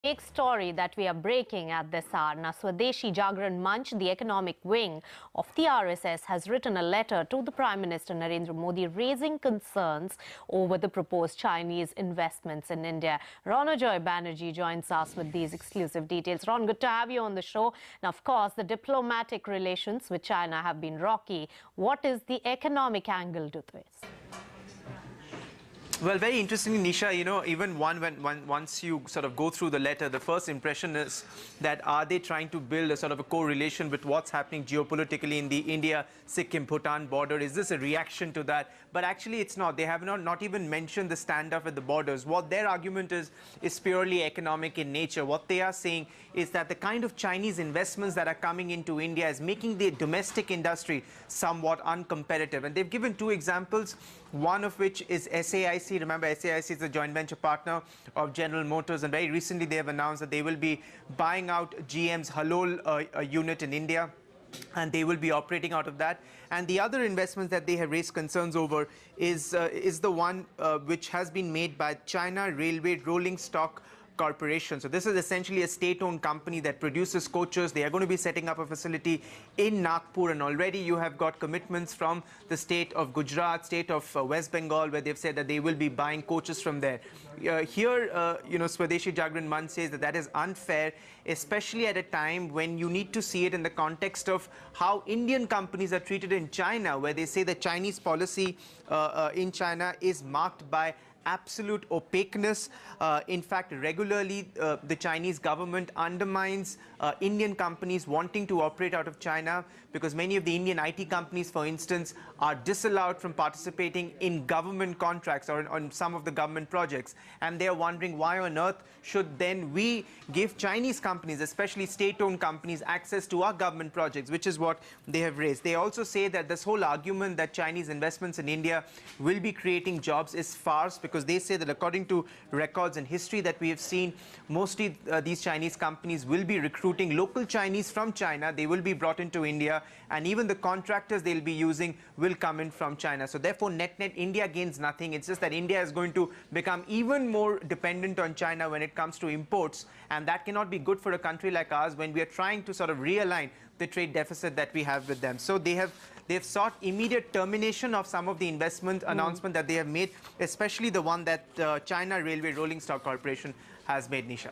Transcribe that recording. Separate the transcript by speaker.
Speaker 1: Big story that we are breaking at this hour. Now, Swadeshi-Jagran Manch, the economic wing of the RSS, has written a letter to the Prime Minister Narendra Modi raising concerns over the proposed Chinese investments in India. Ronojoy Banerjee joins us with these exclusive details. Ron, good to have you on the show. Now, of course, the diplomatic relations with China have been rocky. What is the economic angle to this?
Speaker 2: Well, very interestingly, Nisha, even once you sort of go through the letter, the first impression is that are they trying to build a sort of a correlation with what's happening geopolitically in the India-Sikkim-Bhutan border? Is this a reaction to that? But actually, it's not. They have not even mentioned the standoff at the borders. What their argument is purely economic in nature. What they are saying is that the kind of Chinese investments that are coming into India is making the domestic industry somewhat uncompetitive. And they've given two examples, one of which is SAIC. Remember, SAIC is the joint venture partner of General Motors, and very recently they have announced that they will be buying out GM's Halol unit in India, and they will be operating out of that. And the other investments that they have raised concerns over is the one which has been made by China Railway Rolling Stock Corporation. So this is essentially a state-owned company that produces coaches. They are going to be setting up a facility in Nagpur, and already you have got commitments from the state of Gujarat, state of West Bengal, where they've said that they will be buying coaches from there. Swadeshi-Jagran Manch says that is unfair, especially at a time when you need to see it in the context of how Indian companies are treated in China, where they say the Chinese policy in China is marked by absolute opaqueness. In fact, regularly the Chinese government undermines Indian companies wanting to operate out of China, because many of the Indian IT companies, for instance, are disallowed from participating in government contracts or on some of the government projects. And they are wondering why on earth should then we give Chinese companies, especially state-owned companies, access to our government projects, which is what they have raised. They also say that this whole argument that Chinese investments in India will be creating jobs is farce, because they say that according to records and history that we have seen, mostly these Chinese companies will be recruiting local Chinese from China. They will be brought into India, and even the contractors they'll be using will come in from China. So therefore, net-net, India gains nothing. It's just that India is going to become even more dependent on China when it comes to imports, and that cannot be good for a country like ours when we are trying to sort of realign the trade deficit that we have with them. So they've sought immediate termination of some of the investment announcement that they have made, especially the one that China Railway Rolling Stock Corporation has made, Nisha.